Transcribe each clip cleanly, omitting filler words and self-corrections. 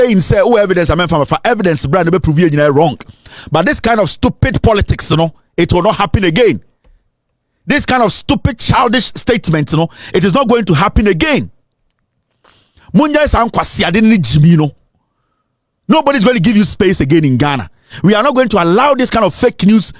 saying say oh evidence I mean for evidence brand be prove you wrong. But this kind of stupid politics, it will not happen again. This kind of stupid childish statement, it is not going to happen again. Munja is nobody's going to give you space again in Ghana. We are not going to allow this kind of fake news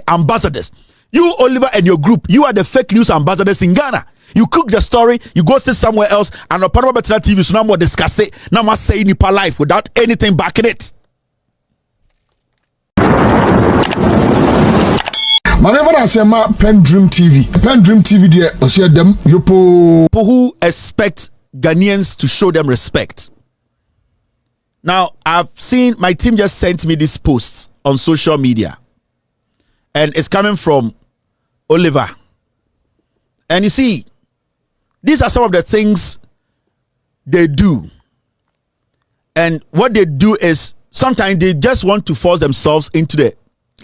ambassadors. You, Oliver, and your group, you are the fake news ambassadors in Ghana. You cook the story, you go sit somewhere else, and on Parliamentary TV, so now more discuss it, now more say Nipa life without anything backing it. Whenever I say my PENDREAM TV there, I see them people who expect Ghanaians to show them respect. Now, I've seen my team just sent me this post on social media, and it's coming from Oliver. And you see, these are some of the things they do. And what they do is sometimes they just want to force themselves into the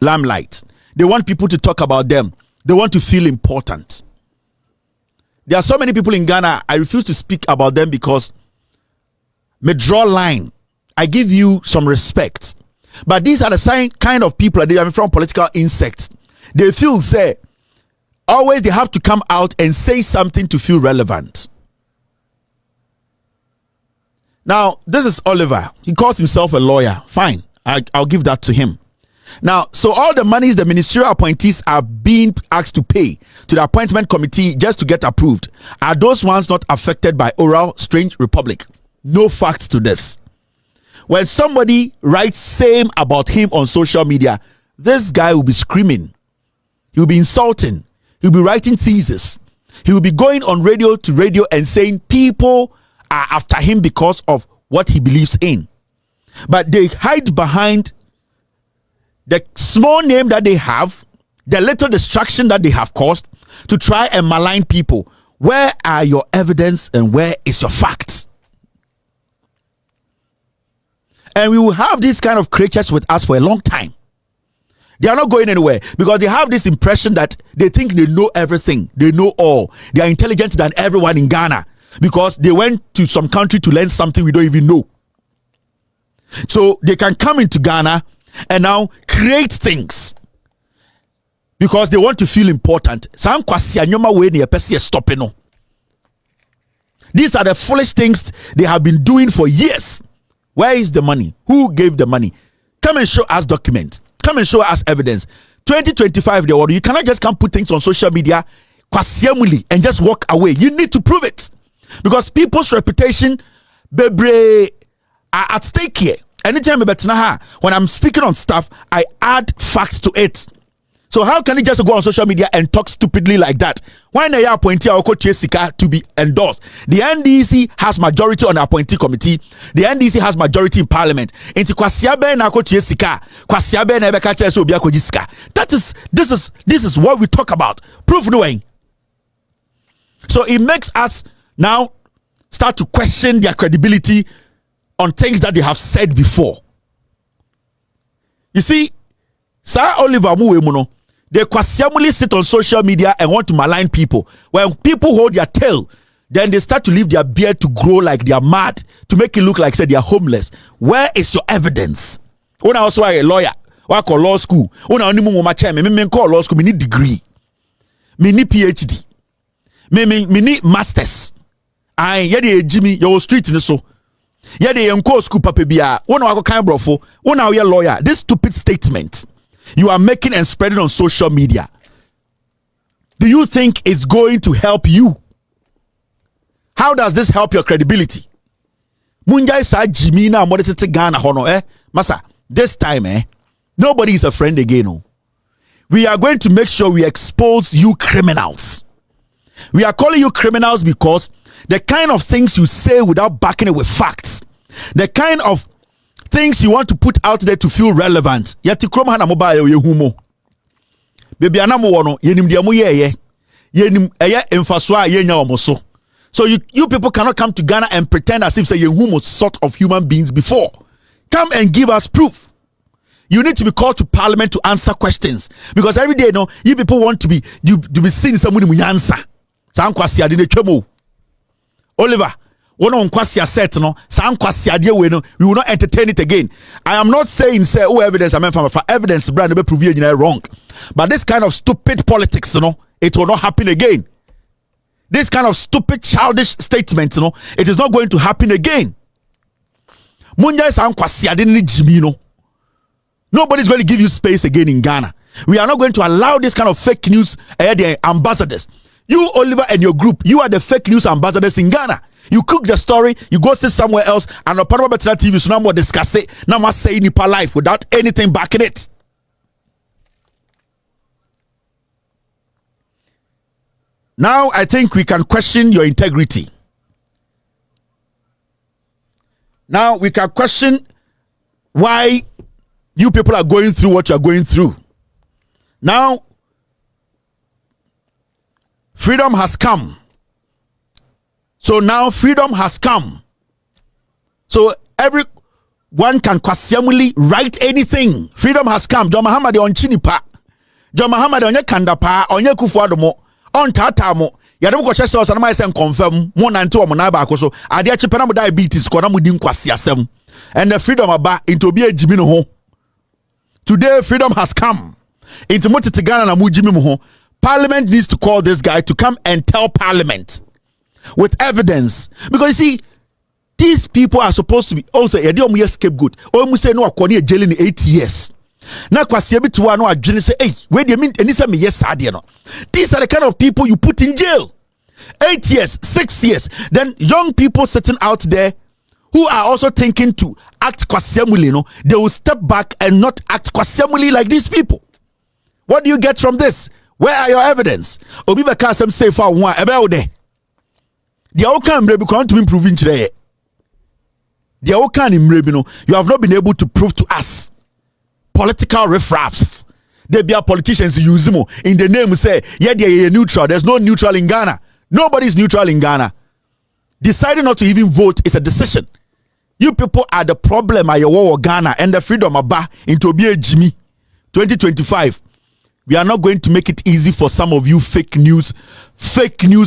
limelight. They want people to talk about them. They want to feel important. There are so many people in Ghana, I refuse to speak about them because me draw line. I give you some respect. But these are the kind of people that are from political insects. They feel, say, always they have to come out and say something to feel relevant. Now, this is Oliver. He calls himself a lawyer. Fine. I'll give that to him. Now, so all the monies the ministerial appointees are being asked to pay to the appointment committee just to get approved, are those ones not affected by oral strange republic? No facts to this. When somebody writes same about him on social media, this guy will be screaming. He will be insulting. He will be writing theses. He will be going on radio to radio and saying people are after him because of what he believes in. But they hide behind the small name that they have, the little distraction that they have caused to try and malign people. Where are your evidence and where is your facts? And we will have these kind of creatures with us for a long time. They are not going anywhere because they have this impression that they think they know everything. They know all. They are intelligent than everyone in Ghana because they went to some country to learn something we don't even know. So they can come into Ghana and now create things because they want to feel important. These are the foolish things they have been doing for years. Where is the money? Who gave the money? Come and show us documents. Come and show us evidence. 2025, you cannot just come put things on social media and just walk away. You need to prove it because people's reputation are at stake here. Anytime when I'm speaking on stuff, I add facts to it. So how can you just go on social media and talk stupidly like that? Why not appointee Jessica to be endorsed? The NDC has majority on the appointee committee. The NDC has majority in parliament. This is what we talk about. Proof knowing. So it makes us now start to question their credibility on things that they have said before. You see, Sir Oliver Muwemuno, they quasiamuli sit on social media and want to malign people. When people hold their tail, then they start to leave their beard to grow like they are mad, to make it look like say they are homeless. Where is your evidence? When I also a lawyer, I call law school. When I only my chair, me call law school, me need degree, me need PhD, me need masters. I yedi Jimmy, your street in the so. Yedi enko school papa bia. When I go kind brofo, when I a lawyer, this stupid statement you are making and spreading on social media, do you think it's going to help you? How does this help your credibility? Munjai sa Jimina modetete Ghana hono masa this time nobody is a friend again. Oh. We are going to make sure we expose you criminals. We are calling you criminals because the kind of things you say without backing it with facts, the kind of things you want to put out there to feel relevant. Yati kroma na mobile ye humo. Baby anamo wono yenim dia mo ye yenim emfaso ye nya omoso. So you people cannot come to Ghana and pretend as if say ye humo sort of human beings before. Come and give us proof. You need to be called to parliament to answer questions because every day you people want to be seen somebody mu answer. Sankwasi ade ne twemo. Oliver, One on kwasia set no, some kwasia de we no, we will not entertain it again. I am not saying say oh evidence I mean for evidence brand be prove you wrong. But this kind of stupid politics, you know, it will not happen again. This kind of stupid childish statement, you know, it is not going to happen again. Munya is kwasia de ni jimi no. Nobody's going to give you space again in Ghana. We are not going to allow this kind of fake news the ambassadors. You, Oliver, and your group, you are the fake news ambassadors in Ghana. You cook the story, you go sit somewhere else, and on Parliamentary TV, so now more discuss it, now more say Nipa life without anything backing it. Now, I think we can question your integrity. Now, we can question why you people are going through what you are going through. Now, freedom has come. So now freedom has come. So everyone can quasiamuli write anything. Freedom has come. John Muhammad on Chinipa. John Muhammad on Kandapa, on Kufuadomo, on Tatamo. Yadam Kochester and myself confirm one and two of Monaba so I dare Chipanam diabetes, Konamudim Quasiasem. And the freedom about into be a Jimino. Today, freedom has come. Into Motitigana and Mujimimuho. Parliament needs to call this guy to come and tell Parliament with evidence. Because you see, these people are supposed to be also a deal scapegoat. Or we say no, according to jail in 8 years. Now, Kwasiabi to one or say, hey, wait a minute, and this me yes, no. These are the kind of people you put in jail. 8 years, 6 years. Then young people sitting out there who are also thinking to act Kwasiamuli, no, they will step back and not act Kwasiamuli like these people. What do you get from this? Where are your evidence? Obi beka some say for one about there. The outcome may be going to improve in today. The outcome in Rebino, you have not been able to prove to us. Political riffraffs. They be a politicians use them in the name say, yeah, they are neutral. There's no neutral in Ghana. Nobody's neutral in Ghana. Deciding not to even vote is a decision. You people are the problem at your war Ghana and the freedom of Ba into be a Jimmy 2025. We are not going to make it easy for some of you fake news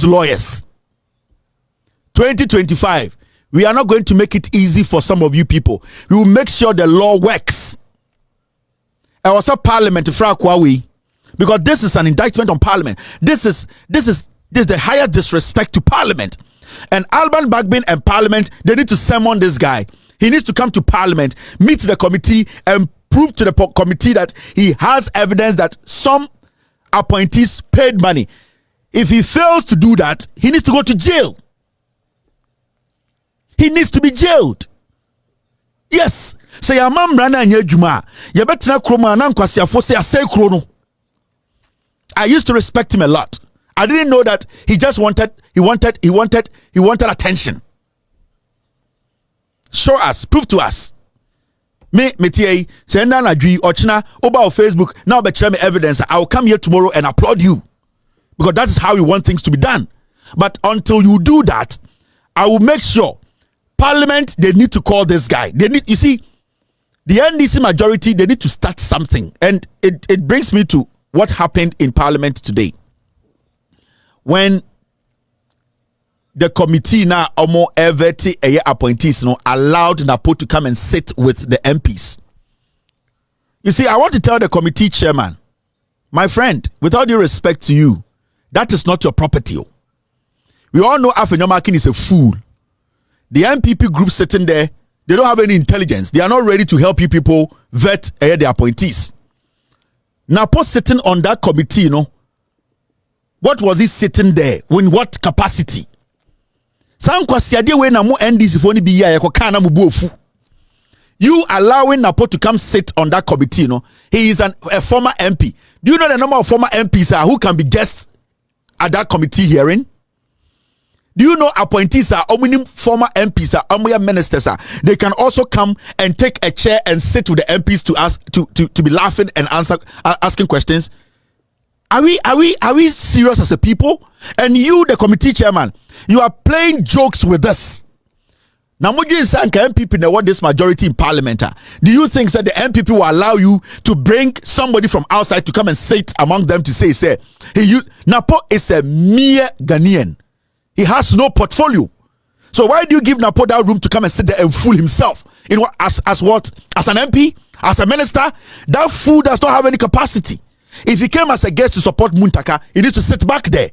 lawyers. 2025, we are not going to make it easy for some of you people. We will make sure the law works. And also Parliament, because this is an indictment on Parliament. This is the higher disrespect to Parliament. And Alban Bagbin and Parliament, they need to summon this guy. He needs to come to Parliament, meet the committee, and prove to the committee that he has evidence that some appointees paid money. If he fails to do that, he needs to go to jail. He needs to be jailed. Yes. Say your mom ran and juma. You better not kroma and kwasiafo say say krono. I used to respect him a lot. I didn't know that he just wanted attention. Show us, prove to us. Me tie send na adwi ochina oba on Facebook now be share me evidence. I will come here tomorrow and applaud you because that is how we want things to be done. But until you do that, I will make sure Parliament, they need to call this guy. They need, you see, the NDC majority, they need to start something. And it brings me to what happened in Parliament today. When the committee now almost every appointees allowed Napo to come and sit with the MPs. You see, I want to tell the committee chairman, my friend, with all due respect to you, that is not your property. We all know Afenyomakin is a fool. The MPP group sitting there, they don't have any intelligence. They are not ready to help you people vet the appointees. Napo sitting on that committee, what was he sitting there? In what capacity? You allowing Napo to come sit on that committee, he is a former MP. Do you know the number of former MPs who can be guests at that committee hearing? Do you know appointees are former MPs are ministers are? They can also come and take a chair and sit with the MPs to ask to be laughing and asking questions. Are we serious as a people? And you, the committee chairman, you are playing jokes with us. Now, Muji is saying MPP know what this majority in Parliament are. Do you think that the MPP will allow you to bring somebody from outside to come and sit among them to say Napo is a mere Ghanaian. He has no portfolio. So why do you give Napo that room to come and sit there and fool himself? In what, as what? As an MP? As a minister? That fool does not have any capacity. If he came as a guest to support Muntaka, he needs to sit back there.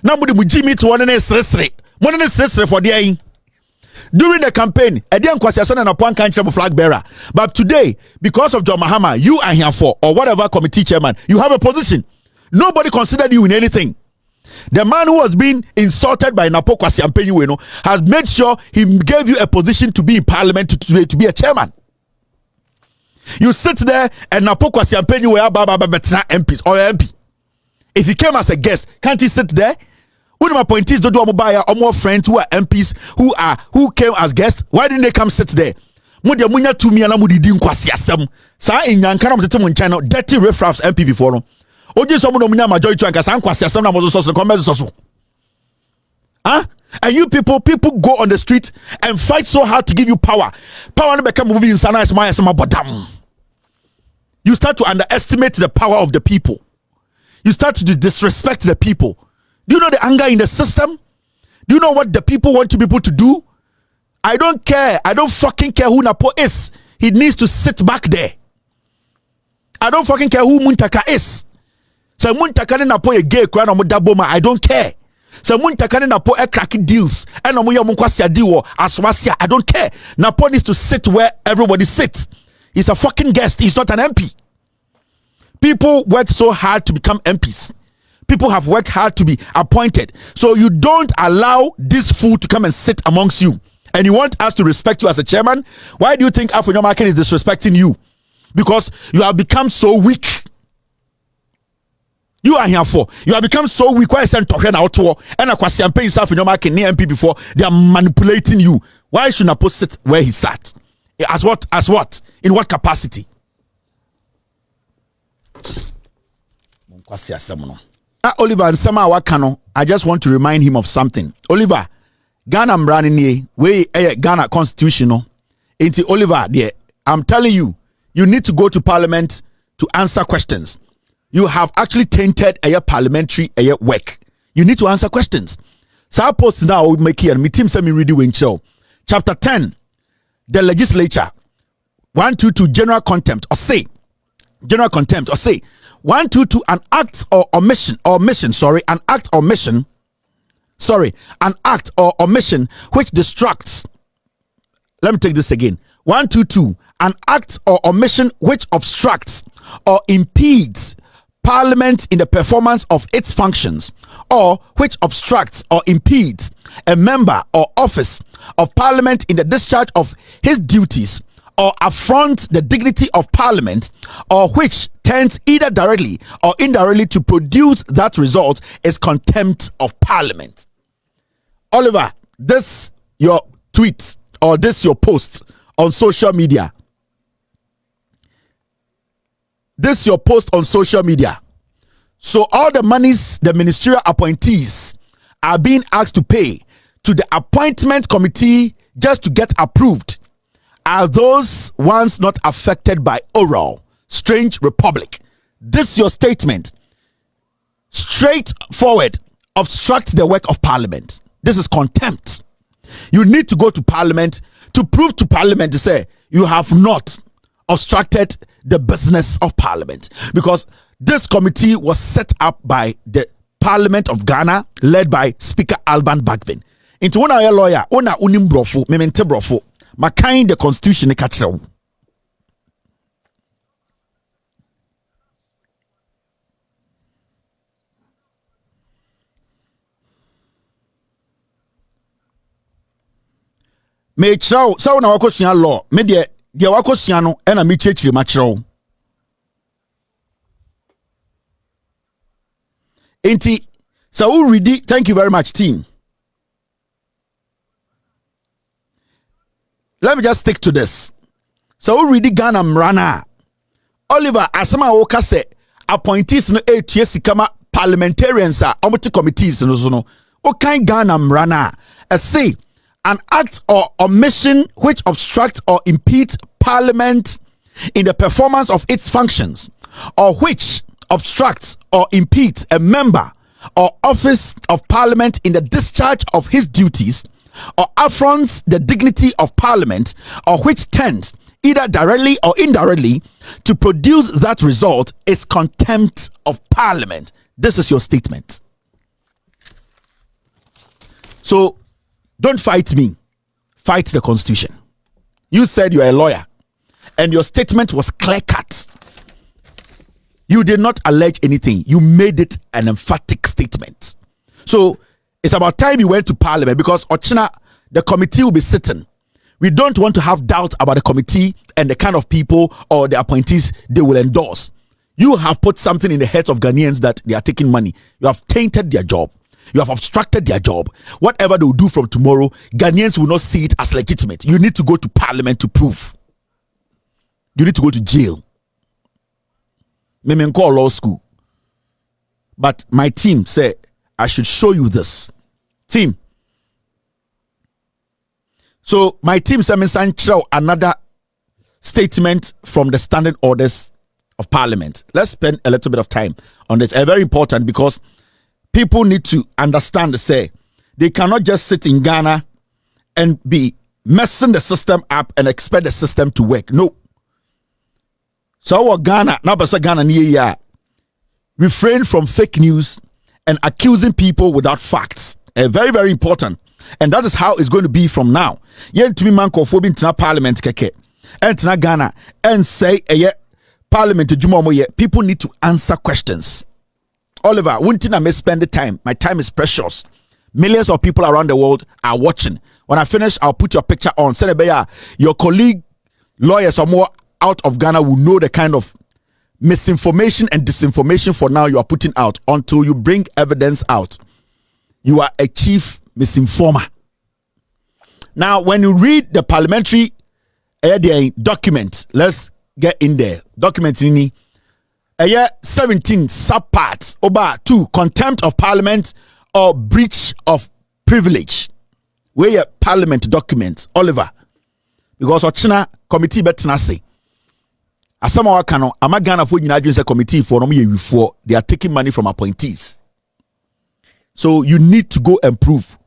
Now, we Jimmy to one for the during the campaign, and flag bearer. But today, because of John Mahama, you are here for, or whatever committee chairman, you have a position. Nobody considered you in anything. The man who was being insulted by Napo Kwasi Ampenyi has made sure he gave you a position to be in parliament to be a chairman. You sit there and Napo Kwasi Ampenyi will have MPs or MP. If he came as a guest, can't he sit there? One of my appointees don't do more friends who are MPs who came as guests. Why didn't they come sit there? Mudia munya to me and Mudi din Kwasi Asem. Sa in Yankana Tetemon China, dirty riffraffs MP before no. Oji someone munya majority and Kasan Kwasi Asem na mozo so come so. Huh? And you people go on the street and fight so hard to give you power. Power no become movie in sana esma bodam. You start to underestimate the power of the people. You start to disrespect the people. Do you know the anger in the system? Do you know what the people want people to do? I don't care. I don't fucking care who Napo is. He needs to sit back there. I don't fucking care who Muntaka is. So Muntaka ni Napo ye gay kwa na mo daboma. I don't care. So Muntaka ni Napo e cracky deals. And na mo ya munkwasi adiwo aswasia. I don't care. Napo needs to sit where everybody sits. He's a fucking guest. He's not an MP. People work so hard to become MPs. People have worked hard to be appointed. So you don't allow this fool to come and sit amongst you. And you want us to respect you as a chairman? Why do you think Afonyomakin is disrespecting you? Because you have become so weak. You are here for. You have become so weak. Why is it talking out to and a question paying Afonyomakin near MP before they are manipulating you? Why should Napo sit where he sat? As what? As what? In what capacity? Oliver and Sama Wakano, I just want to remind him of something. Oliver, Ghana Mranini, we Ghana constitutional. Ain't Oliver there? I'm telling you, you need to go to parliament to answer questions. You have actually tainted a parliamentary work. You need to answer questions. So I post now make here. Me team send me ready win show. Chapter 10, the legislature 122 general contempt or say 122 an act or omission an act or omission which distracts. Let me take this again. 122 an act or omission which obstructs or impedes Parliament in the performance of its functions, or which obstructs or impedes a member or office of Parliament in the discharge of his duties, or affronts the dignity of Parliament, or which tends either directly or indirectly to produce that result, is contempt of Parliament. Oliver, this your tweet or this your post on social media. This your post on social media. So all the monies the ministerial appointees are being asked to pay to the appointment committee just to get approved are those ones not affected by oral. Strange republic. This your statement. Straightforward. Obstruct the work of Parliament. This is contempt. You need to go to Parliament to prove to Parliament to say you have not obstructed the business of Parliament, because this committee was set up by the Parliament of Ghana, led by Speaker Alban Bagbin. Into one a lawyer, ona unim brofo, memente brofo, makain the constitution e kachrew. Me chraw, sa na wakosua law, me de wakosua no e na me chechire ma chraw. Enti, so we read. Thank you very much, team. Let me just stick to this. So we read Ghana Mrana. Oliver, asama woka se appointees no kama parliamentarians are omiti committees no. O kind Ghana Mrana. Say an act or omission which obstructs or impedes Parliament in the performance of its functions, or which obstructs or impedes a member or office of Parliament in the discharge of his duties, or affronts the dignity of Parliament, or which tends, either directly or indirectly, to produce that result is contempt of Parliament. This is your statement. So, don't fight me. Fight the Constitution. You said you're a lawyer, and your statement was clear-cut. You did not allege anything. You made it an emphatic statement. So, it's about time you went to Parliament, because Ochina, the committee will be sitting. We don't want to have doubt about the committee and the kind of people or the appointees they will endorse. You have put something in the heads of Ghanaians that they are taking money. You have tainted their job. You have obstructed their job. Whatever they will do from tomorrow, Ghanaians will not see it as legitimate. You need to go to Parliament to prove. You need to go to jail. Maybe call law school. But my team said, I should show you this. Team. So my team said, another statement from the standing orders of Parliament. Let's spend a little bit of time on this. It's very important, because people need to understand, say, they cannot just sit in Ghana and be messing the system up and expect the system to work. No. So what Ghana, now Ghana, refrain from fake news and accusing people without facts. Very, very important. And that is how it's going to be from now. Yen to me man konfo bi ntina Parliament keke. Entina Ghana and say Parliament jumo people need to answer questions. Oliver, wuntina may spend the time. My time is precious. Millions of people around the world are watching. When I finish, I'll put your picture on. Senebeya, your colleague, lawyers or more out of Ghana will know the kind of misinformation and disinformation for now you are putting out. Until you bring evidence out, you are a chief misinformer. Now, when you read the parliamentary document, let's get in there. Document in 17 subparts. Oba 2, contempt of Parliament or breach of privilege. Where your Parliament document, Oliver, because Ochina committee betina say. Asama wakano amagana for United committee for before they are taking money from appointees. So you need to go and prove.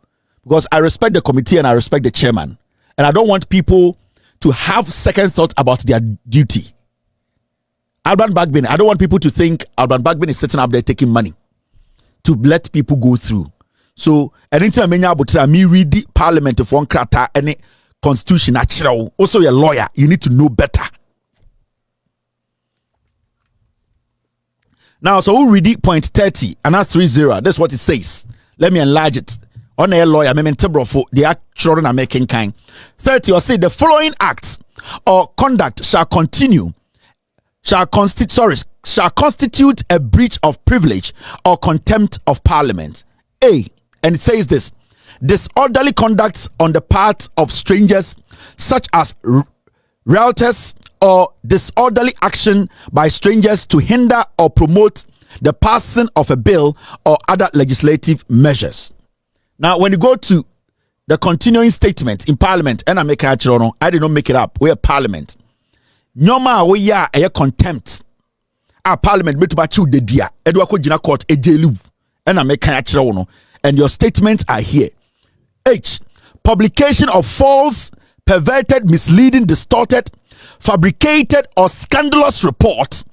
Because I respect the committee and I respect the chairman. And I don't want people to have second thought about their duty. Alban Bagbin, I don't want people to think Alban Bagbin is sitting up there taking money to let people go through. So, anytime me read the Parliament of one krata any constitution, also a lawyer, you need to know better. Now, so we'll read it, point 30 and not 30. That's what it says. Let me enlarge it. On a lawyer, the actual are making kind. 30 or say the following acts or conduct shall constitute a breach of privilege or contempt of Parliament. A, and it says this: disorderly conduct on the part of strangers, such as realtors, or disorderly action by strangers to hinder or promote the passing of a bill or other legislative measures. Now, when you go to the continuing statement in Parliament, and I did not make it up, we're Parliament. Nyoma we are a contempt. Our Parliament meet to chew the dia. Edwako Jina Court a jailu. And I make and your statements are here. H. Publication of false, perverted, misleading, distorted, fabricated, or scandalous reports,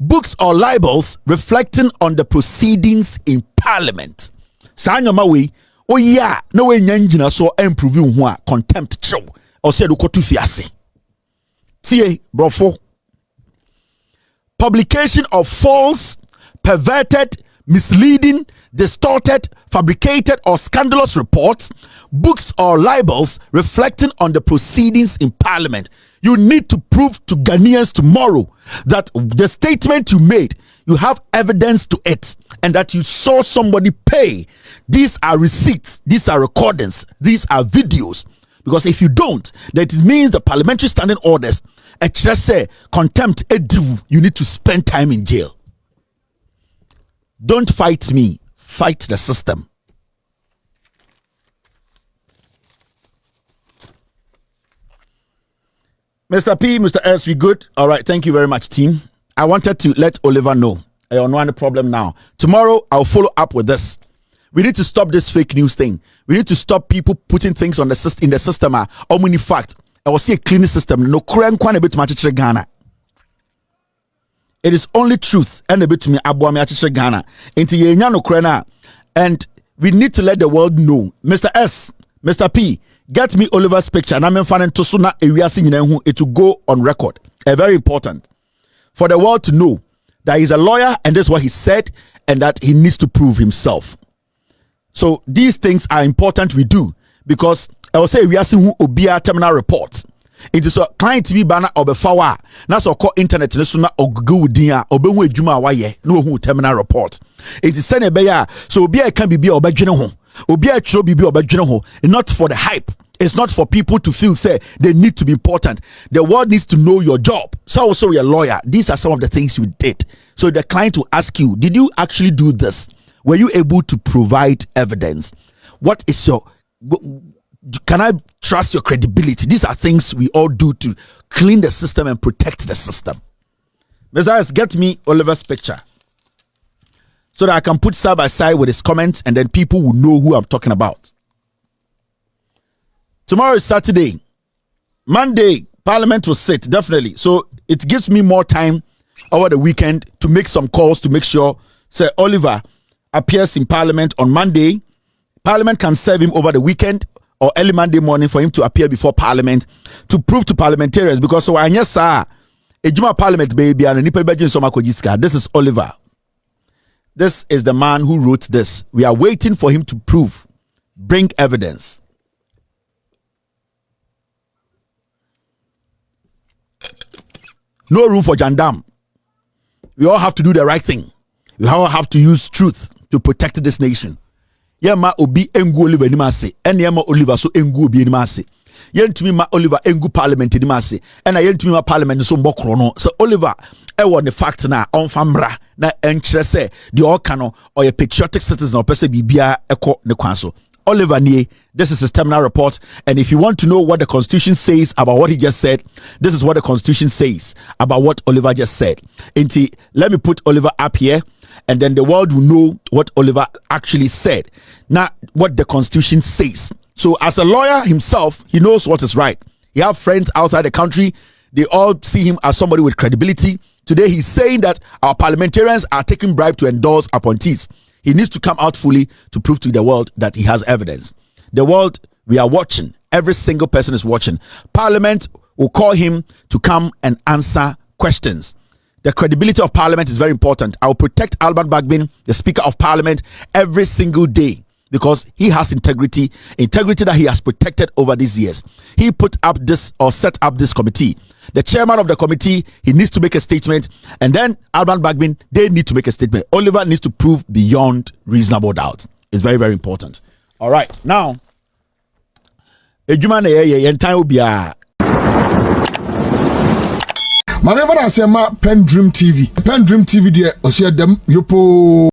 books or libels reflecting on the proceedings in Parliament. Sanyoma we. Oh yeah, no way nyanjina so improve you contempt show or said ukotu fiase. Tie brofo. Publication of false, perverted, misleading, distorted, fabricated, or scandalous reports, books or libels reflecting on the proceedings in Parliament. You need to prove to Ghanaians tomorrow that the statement you made, you have evidence to it, and that you saw somebody pay. These are receipts, these are recordings, these are videos. Because if you don't, that it means the parliamentary standing orders, just say contempt, you need to spend time in jail. Don't fight me, fight the system. Mr. P, Mr. S, we good? All right, thank you very much, team. I wanted to let Oliver know. I don't know any problem now. Tomorrow, I'll follow up with this. We need to stop this fake news thing. We need to stop people putting things on the system in the system. Omni fact. I will see a clean system. No Korean kwan a bit much Ghana. It is only truth and a bit to me abuami Ghana. Into ye no Korean. And we need to let the world know. Mr. S, Mr. P, get me Oliver's picture. And I'm finding to sooner it will go on record. Very important for the world to know that he's a lawyer and that's what he said, and that he needs to prove himself. So these things are important we do, because I will say we are seeing who obia terminal reports. It is a client TV banner or befawa. That's all called internet sooner or Google dia or be juma waye no who terminal report. It is send a beya so obia can be or home. Obia chro be or home. Not for the hype. It's not for people to feel say they need to be important. The world needs to know your job. So also you're a lawyer. These are some of the things you did. So the client will ask you, did you actually do this? Were you able to provide evidence? What is your, can I trust your credibility? These are things we all do to clean the system and protect the system. Messiah, get me Oliver's picture so that I can put side by side with his comments, and then people will know who I'm talking about. Tomorrow is Saturday. Monday, Parliament will sit, definitely. So it gives me more time over the weekend to make some calls to make sure, say, Oliver appears in Parliament on Monday. Parliament can serve him over the weekend or early Monday morning for him to appear before Parliament to prove to parliamentarians, because so yes, sir, Ejuma Parliament baby and this is Oliver. This is the man who wrote this. We are waiting for him to prove, bring evidence. No room for JANDAM. We all have to do the right thing. We all have to use truth to protect this nation. Yema obi engu Oliver ni mase. Ene yema Oliver so engu obi ni mase. Yentumi ma Oliver engu parliament ni mase. Ena yentumi ma parliament so mbokro no. So Oliver ewo ne fact na onfamra na enkyere se the all kano or a patriotic citizen or person bibia eko ne kwanso. Oliver Nie, this is his terminal report, and if you want to know what the Constitution says about what he just said, this is what the Constitution says about what Oliver just said. Let me put Oliver up here, and then the world will know what Oliver actually said, not what the Constitution says. So as a lawyer himself, he knows what is right. He has friends outside the country. They all see him as somebody with credibility. Today he's saying that our parliamentarians are taking bribe to endorse appointees. He needs to come out fully to prove to the world that he has evidence. The world, we are watching. Every single person is watching. Parliament will call him to come and answer questions. The credibility of Parliament is very important. I will protect Albert Bagbin, the Speaker of Parliament, every single day, because he has integrity that he has protected over these years. He put up this or set up this committee. The chairman of the committee, he needs to make a statement, and then Albert Bagbin, they need to make a statement. Oliver needs to prove beyond reasonable doubt. It's very, very important. All right, now, PENDREAM TV. PENDREAM TV, dear, JANDAM,